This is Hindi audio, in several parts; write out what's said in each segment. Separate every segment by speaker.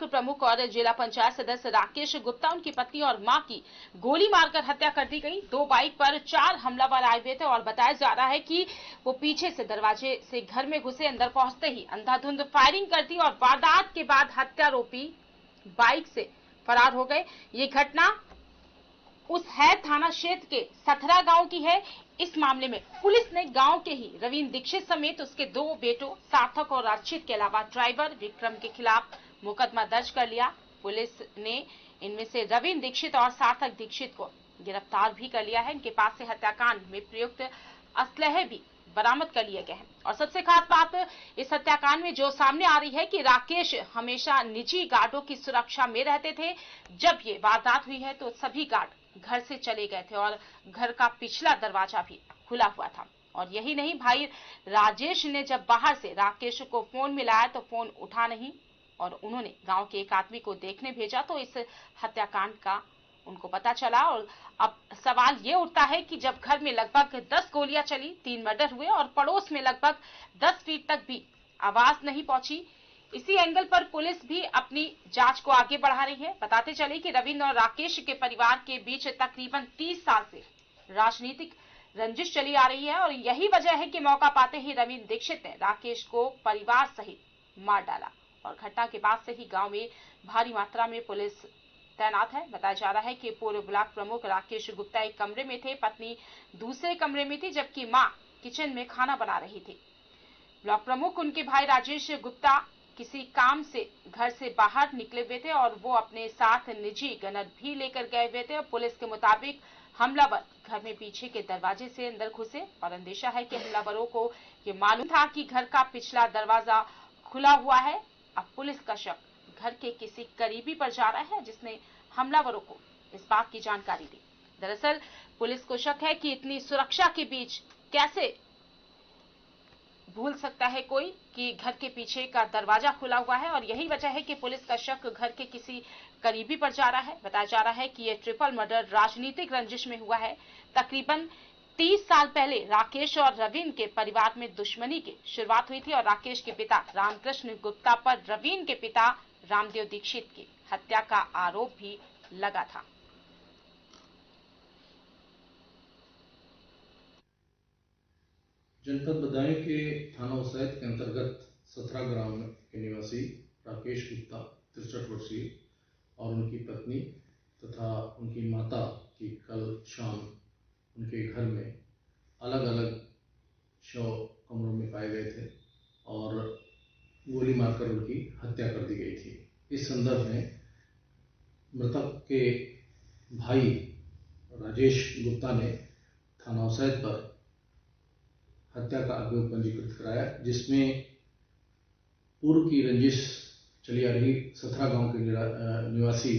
Speaker 1: ब्लॉक प्रमुख और जिला पंचायत सदस्य राकेश गुप्ता, उनकी पत्नी और मां की गोली मारकर हत्या कर दी गई। 2 बाइक पर 4 हमलावर आए हुए थे और बताया जा रहा है कि वो पीछे से दरवाजे से घर में घुसे, अंदर पहुंचते ही अंधाधुंध फायरिंग कर दी और वारदात के बाद हत्यारोपी बाइक से फरार हो गए। ये घटना उस है थाना क्षेत्र के सथरा गांव की है। इस मामले में पुलिस ने गांव के ही रवीन दीक्षित समेत उसके 2 बेटों सार्थक और अर्चित के अलावा ड्राइवर विक्रम के खिलाफ मुकदमा दर्ज कर लिया। पुलिस ने इनमें से रवीन दीक्षित और सार्थक दीक्षित को गिरफ्तार भी कर लिया है। इनके पास से हत्याकांड में प्रयुक्त असलहे भी बरामद कर लिए गए हैं। और सबसे खास बात इस हत्याकांड में जो सामने आ रही है कि राकेश हमेशा निजी गार्डों की सुरक्षा में रहते थे। जब ये वारदात हुई है तो सभी गार्ड घर से चले गए थे और घर का पिछला दरवाजा भी खुला हुआ था। और यही नहीं, भाई राजेश ने जब बाहर से राकेश को फोन मिलाया तो फोन उठा नहीं और उन्होंने गांव के एक आदमी को देखने भेजा तो इस हत्याकांड का उनको पता चला। और अब सवाल ये उठता है कि जब घर में लगभग 10 गोलियां चली, 3 मर्डर हुए और पड़ोस में लगभग 10 फीट तक भी आवाज नहीं पहुंची, इसी एंगल पर पुलिस भी अपनी जांच को आगे बढ़ा रही है। बताते चले कि रविंद्र और राकेश के परिवार के बीच तकरीबन 30 साल से राजनीतिक रंजिश चली आ रही है और यही वजह है कि मौका पाते ही रविंद्र दीक्षित ने राकेश को परिवार सहित मार डाला। और घटना के बाद से ही गांव में भारी मात्रा में पुलिस तैनात है। बताया जा रहा है कि पूर्व ब्लॉक प्रमुख राकेश गुप्ता एक कमरे में थे, पत्नी दूसरे कमरे में थी, जबकि मां किचन में खाना बना रही थी। ब्लॉक प्रमुख उनके भाई राजेश गुप्ता किसी काम से घर से बाहर निकले हुए थे और वो अपने साथ निजी गनर भी लेकर गए हुए थे। पुलिस के मुताबिक हमलावर घर में पीछे के दरवाजे से अंदर घुसे और अंदेशा है कि हमलावरों को ये मालूम था कि घर का पिछला दरवाजा खुला हुआ है। अब पुलिस का शक घर के किसी करीबी पर जा रहा है जिसने हमलावरों को इस बात की जानकारी दी। दरअसल पुलिस को शक है कि इतनी सुरक्षा के बीच कैसे भूल सकता है कोई कि घर के पीछे का दरवाजा खुला हुआ है। और यही वजह है कि पुलिस का शक घर के किसी करीबी पर जा रहा है। बताया जा रहा है कि यह ट्रिपल मर्डर राजनीतिक रंजिश में हुआ है। तकरीबन 30 साल पहले राकेश और रवीन के परिवार में दुश्मनी की शुरुआत हुई थी और राकेश के पिता रामकृष्ण गुप्ता पर रवीन के पिता रामदेव दीक्षित की हत्या का आरोप भी लगा था।
Speaker 2: जनपद बदायूं के थाना उसायद के अंतर्गत सथरा ग्राम के निवासी राकेश गुप्ता 63 वर्षीय और उनकी पत्नी तथा उनकी माता की कल शाम उनके घर में अलग अलग शव कमरों में पाए गए थे और गोली मारकर उनकी हत्या कर दी गई थी। इस संदर्भ में मृतक के भाई राजेश गुप्ता ने थाना उसायद पर हत्या का अभियोग पंजीकृत कराया, जिसमें पूर्व की रंजिश चली आ रही सथरा गांव के निवासी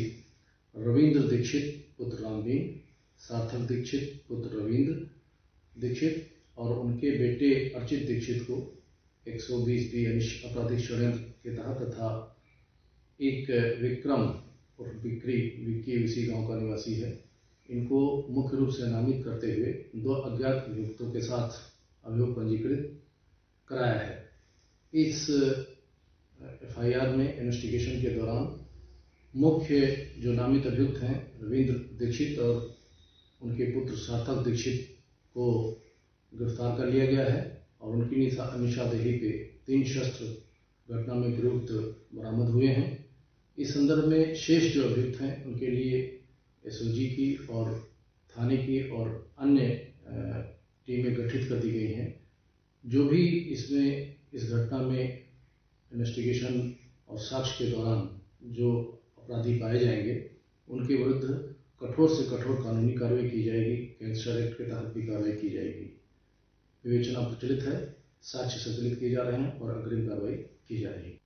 Speaker 2: रविंद्र दीक्षित पुत्र रामदीन, सार्थक दीक्षित पुत्र रविंद्र दीक्षित और उनके बेटे अर्चित दीक्षित को 120 आपराधिक षड्यंत्र के तहत तथा एक विक्रम और विक्की इसी गांव का निवासी है, इनको मुख्य रूप से नामित करते हुए 2 अज्ञात अभियुक्तों के साथ अभियोग पंजीकृत कराया है। इस एफआईआर में इन्वेस्टिगेशन के दौरान मुख्य जो नामित अभियुक्त हैं रविंद्र दीक्षित और उनके पुत्र सार्थक दीक्षित को गिरफ्तार कर लिया गया है और उनकी निशानदेही पे 3 शस्त्र घटना में प्रयुक्त बरामद हुए हैं। इस संदर्भ में शेष जो अभियुक्त हैं उनके लिए एसओजी की और थाने की और अन्य टीमें गठित कर दी गई हैं। जो भी इसमें इस घटना में इन्वेस्टिगेशन और साक्ष्य के दौरान जो अपराधी पाए जाएंगे उनके विरुद्ध कठोर से कठोर कानूनी कार्रवाई की जाएगी। गैंगस्टर एक्ट के तहत भी कार्रवाई की जाएगी। विवेचना प्रचलित है, साक्ष्य संकलित किए जा रहे हैं और अग्रिम कार्रवाई की जा रही है।